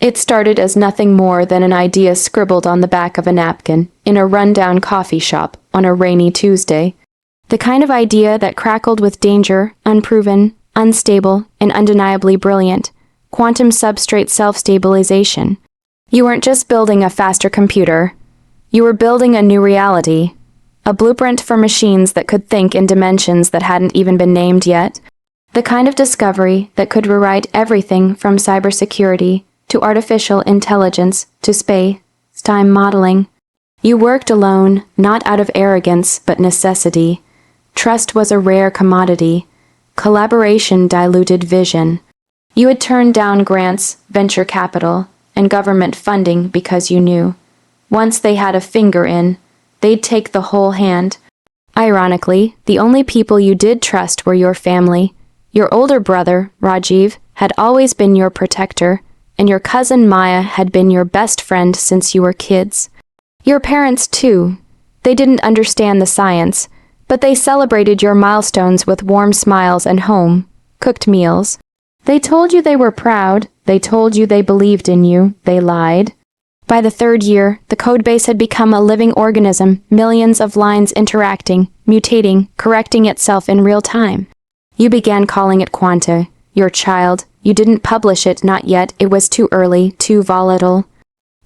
It started as nothing more than an idea scribbled on the back of a napkin in a rundown coffee shop on a rainy Tuesday. The kind of idea that crackled with danger, unproven, unstable, and undeniably brilliant. Quantum substrate self-stabilization. You weren't just building a faster computer. You were building a new reality. A blueprint for machines that could think in dimensions that hadn't even been named yet. The kind of discovery that could rewrite everything from cybersecurity to artificial intelligence to space-time modeling. You worked alone, not out of arrogance, but necessity. Trust was a rare commodity. Collaboration diluted vision. You had turned down grants, venture capital, and government funding because you knew. Once they had a finger in, they'd take the whole hand. Ironically, the only people you did trust were your family. Your older brother, Rajiv, had always been your protector, and your cousin Maya had been your best friend since you were kids. Your parents, too. They didn't understand the science, but they celebrated your milestones with warm smiles and home-cooked meals. They told you they were proud, they told you they believed in you, they lied. By the third year, the codebase had become a living organism, millions of lines interacting, mutating, correcting itself in real time. You began calling it Quanta, your child. You didn't publish it, not yet, it was too early, too volatile.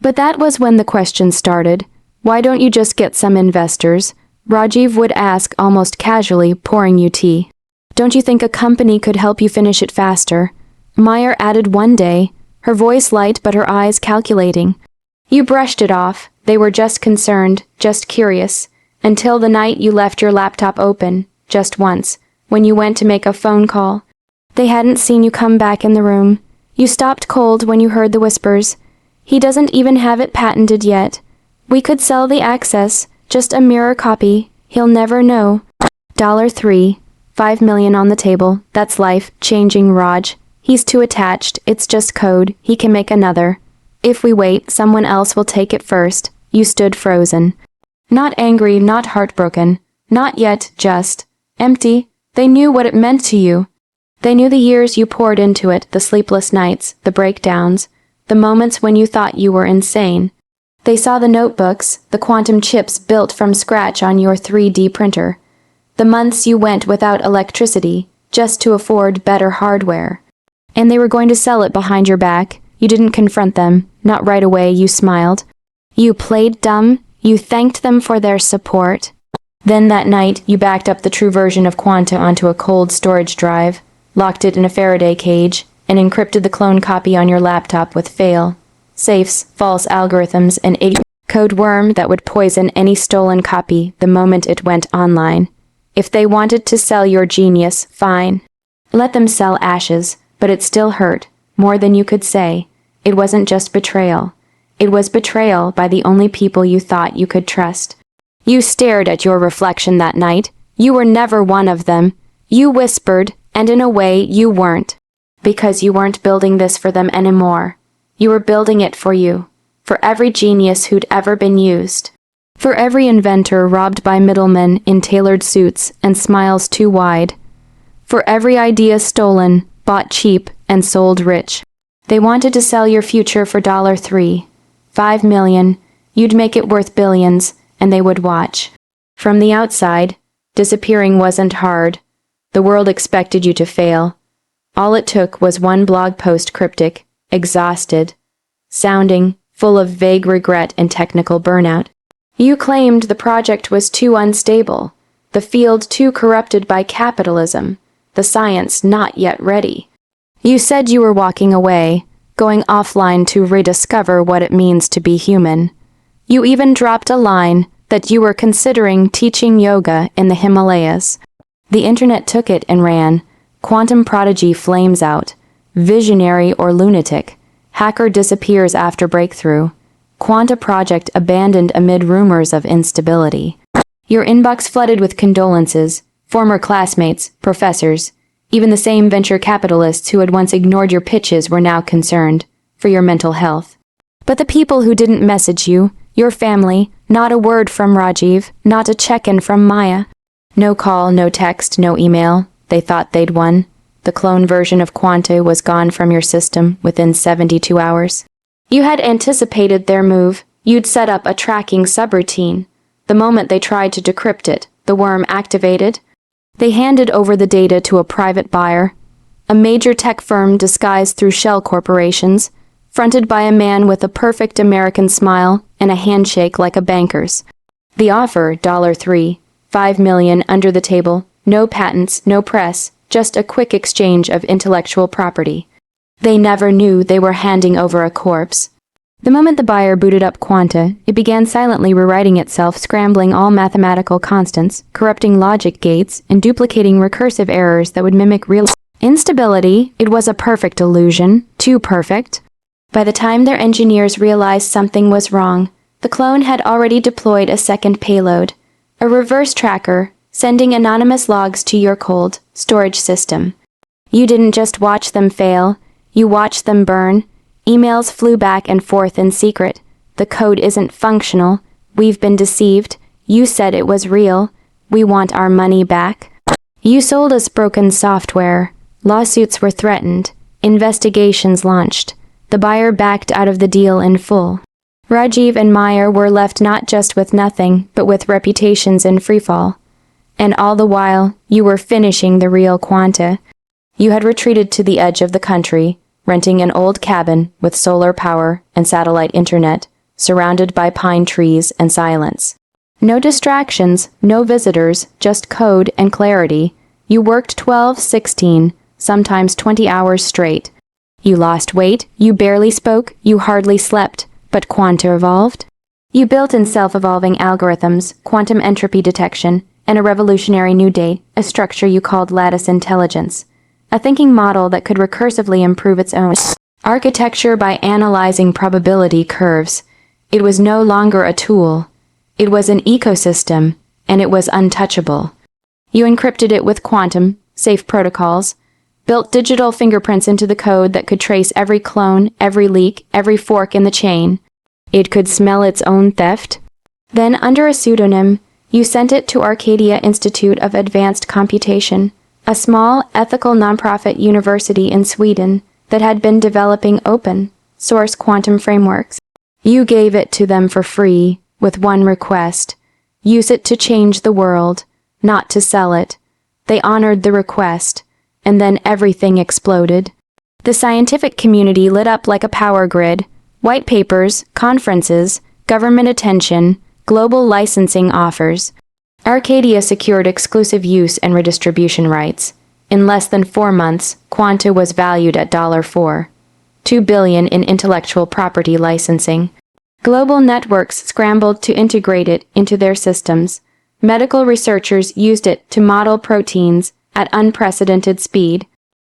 But that was when the question started. Why don't you just get some investors? Rajiv would ask almost casually, pouring you tea. Don't you think a company could help you finish it faster? Meyer added one day, her voice light but her eyes calculating. You brushed it off. They were just concerned, just curious, until the night you left your laptop open, just once, when you went to make a phone call. They hadn't seen you come back in the room. You stopped cold when you heard the whispers. He doesn't even have it patented yet. We could sell the access, just a mirror copy. He'll never know. $3, $5 million on the table. That's life-changing, Raj. He's too attached. It's just code. He can make another. If we wait, someone else will take it first. You stood frozen. Not angry, not heartbroken. Not yet, just empty. They knew what it meant to you. They knew the years you poured into it, the sleepless nights, the breakdowns, the moments when you thought you were insane. They saw the notebooks, the quantum chips built from scratch on your 3D printer. The months you went without electricity, just to afford better hardware. And they were going to sell it behind your back. You didn't confront them. Not right away, you smiled. You played dumb. You thanked them for their support. Then that night, you backed up the true version of Quanta onto a cold storage drive, locked it in a Faraday cage, and encrypted the clone copy on your laptop with safes, false algorithms, and a code worm that would poison any stolen copy the moment it went online. If they wanted to sell your genius, fine. Let them sell ashes, but it still hurt, more than you could say. It wasn't just betrayal. It was betrayal by the only people you thought you could trust. You stared at your reflection that night. You were never one of them. You whispered, and in a way you weren't. Because you weren't building this for them anymore. You were building it for you. For every genius who'd ever been used. For every inventor robbed by middlemen in tailored suits and smiles too wide. For every idea stolen, bought cheap, and sold rich. They wanted to sell your future for $3, $5 million. You'd make it worth billions, and they would watch. From the outside, disappearing wasn't hard. The world expected you to fail. All it took was one blog post, cryptic, exhausted, sounding, full of vague regret and technical burnout. You claimed the project was too unstable, the field too corrupted by capitalism, the science not yet ready. You said you were walking away, going offline to rediscover what it means to be human. You even dropped a line that you were considering teaching yoga in the Himalayas. The internet took it and ran. Quantum prodigy flames out. Visionary or lunatic. Hacker disappears after breakthrough. Quanta project abandoned amid rumors of instability. Your inbox flooded with condolences. Former classmates, professors, even the same venture capitalists who had once ignored your pitches were now concerned for your mental health. But the people who didn't message you, your family, not a word from Rajiv, not a check-in from Maya. No call, no text, no email. They thought they'd won. The clone version of Quanta was gone from your system within 72 hours. You had anticipated their move. You'd set up a tracking subroutine. The moment they tried to decrypt it, the worm activated. They handed over the data to a private buyer, a major tech firm disguised through shell corporations, fronted by a man with a perfect American smile and a handshake like a banker's. The offer, $3, $5 million under the table, no patents, no press, just a quick exchange of intellectual property. They never knew they were handing over a corpse. The moment the buyer booted up Quanta, it began silently rewriting itself, scrambling all mathematical constants, corrupting logic gates, and duplicating recursive errors that would mimic real instability. It was a perfect illusion, too perfect. By the time their engineers realized something was wrong, the clone had already deployed a second payload, a reverse tracker, sending anonymous logs to your cold storage system. You didn't just watch them fail, you watched them burn. Emails flew back and forth in secret. The code isn't functional. We've been deceived. You said it was real. We want our money back. You sold us broken software. Lawsuits were threatened. Investigations launched. The buyer backed out of the deal in full. Rajiv and Meyer were left not just with nothing, but with reputations in freefall. And all the while, you were finishing the real Quanta. You had retreated to the edge of the country, renting an old cabin with solar power and satellite internet, surrounded by pine trees and silence. No distractions, no visitors, just code and clarity. You worked 12, 16, sometimes 20 hours straight. You lost weight, you barely spoke, you hardly slept, but Quanta evolved. You built in self-evolving algorithms, quantum entropy detection, and a revolutionary new date, a structure you called lattice intelligence. A thinking model that could recursively improve its own architecture by analyzing probability curves. It was no longer a tool. It was an ecosystem, and it was untouchable. You encrypted it with quantum, safe protocols, built digital fingerprints into the code that could trace every clone, every leak, every fork in the chain. It could smell its own theft. Then, under a pseudonym, you sent it to Arcadia Institute of Advanced Computation, a small, ethical nonprofit university in Sweden that had been developing open-source quantum frameworks. You gave it to them for free, with one request. Use it to change the world, not to sell it. They honored the request, and then everything exploded. The scientific community lit up like a power grid. White papers, conferences, government attention, global licensing offers. Arcadia secured exclusive use and redistribution rights. In less than 4 months, Quanta was valued at $4. $2 billion in intellectual property licensing. Global networks scrambled to integrate it into their systems. Medical researchers used it to model proteins at unprecedented speed.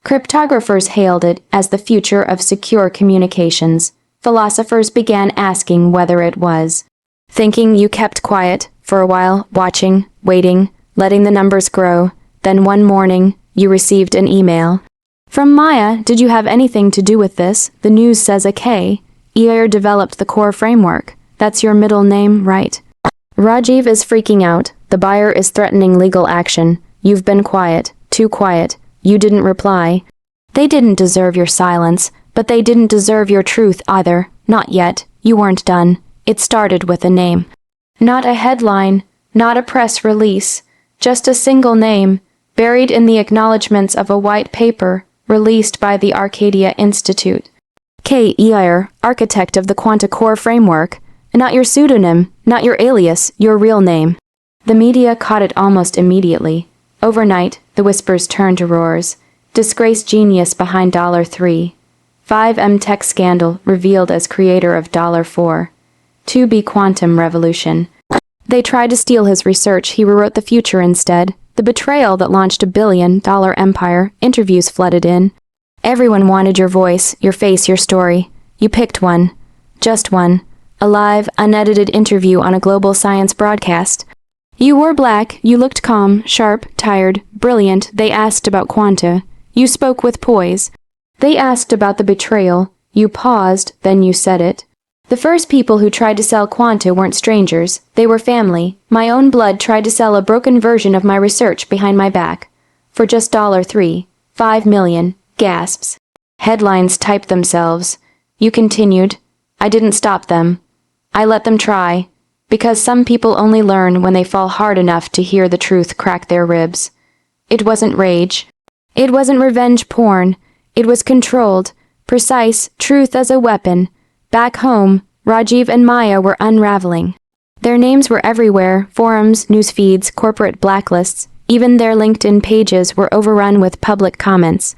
Cryptographers hailed it as the future of secure communications. Philosophers began asking whether it was. Thinking you kept quiet for a while, watching, waiting, letting the numbers grow. Then one morning, you received an email. From Maya, did you have anything to do with this? The news says a K. Eir developed the core framework. That's your middle name, right? Rajiv is freaking out. The buyer is threatening legal action. You've been quiet, too quiet. You didn't reply. They didn't deserve your silence, but they didn't deserve your truth either. Not yet. You weren't done. It started with a name. Not a headline, not a press release, just a single name, buried in the acknowledgments of a white paper released by the Arcadia Institute. K. Eir, architect of the Quanta Core Framework. Not your pseudonym, not your alias, your real name. The media caught it almost immediately. Overnight, the whispers turned to roars. Disgraced genius behind $3. 5M tech scandal revealed as creator of $4. 2B quantum revolution. They tried to steal his research. He rewrote the future instead. The betrayal that launched a $1 billion empire. Interviews flooded in. Everyone wanted your voice, your face, your story. You picked one. Just one. A live, unedited interview on a global science broadcast. You wore black, you looked calm, sharp, tired, brilliant. They asked about Quanta. You spoke with poise. They asked about the betrayal. You paused, then you said it. The first people who tried to sell Quanta weren't strangers. They were family. My own blood tried to sell a broken version of my research behind my back. For just $3. 5 million. Gasps. Headlines typed themselves. You continued. I didn't stop them. I let them try, because some people only learn when they fall hard enough to hear the truth crack their ribs. It wasn't rage. It wasn't revenge porn. It was controlled, precise truth as a weapon. Back home, Rajiv and Maya were unraveling. Their names were everywhere, forums, news feeds, corporate blacklists. Even their LinkedIn pages were overrun with public comments.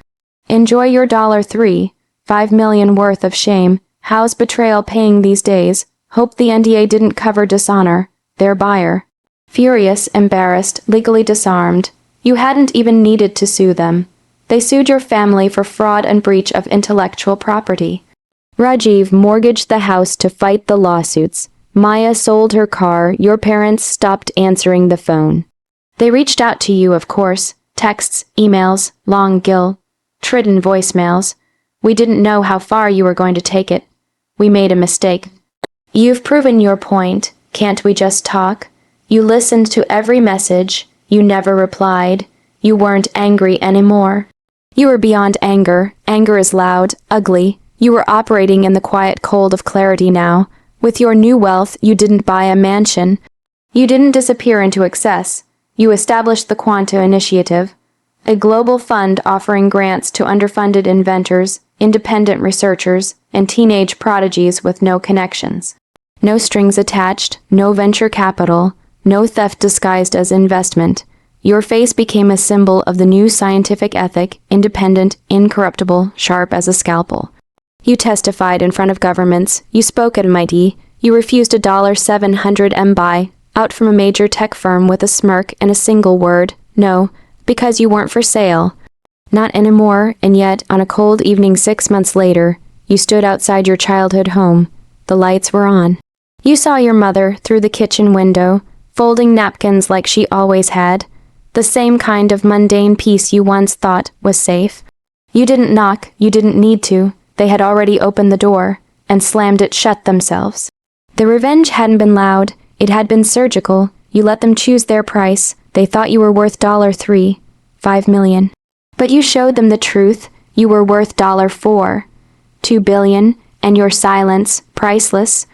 Enjoy your $3, $5 million worth of shame. How's Betrayal paying these days? Hope the NDA didn't cover dishonor. Their buyer. Furious, embarrassed, legally disarmed. You hadn't even needed to sue them. They sued your family for fraud and breach of intellectual property. Rajiv mortgaged the house to fight the lawsuits. Maya sold her car. Your parents stopped answering the phone. They reached out to you, of course. Texts, emails, long tridden voicemails. We didn't know how far you were going to take it. We made a mistake. You've proven your point. Can't we just talk? You listened to every message. You never replied. You weren't angry anymore. You were beyond anger. Anger is loud, ugly. You were operating in the quiet cold of clarity now. With your new wealth, you didn't buy a mansion. You didn't disappear into excess. You established the Quanta Initiative, a global fund offering grants to underfunded inventors, independent researchers, and teenage prodigies with no connections. No strings attached, no venture capital, no theft disguised as investment. Your face became a symbol of the new scientific ethic, independent, incorruptible, sharp as a scalpel. You testified in front of governments, you spoke at MIT, you refused a $700 buy out from a major tech firm with a smirk and a single word, no, because you weren't for sale. Not anymore, and yet, on a cold evening 6 months later, you stood outside your childhood home. The lights were on. You saw your mother through the kitchen window, folding napkins like she always had, the same kind of mundane peace you once thought was safe. You didn't knock, you didn't need to. They had already opened the door, and slammed it shut themselves. The revenge hadn't been loud, it had been surgical. You let them choose their price. They thought you were worth $3, $5 million. But you showed them the truth. You were worth $4, $2 billion, and your silence, priceless.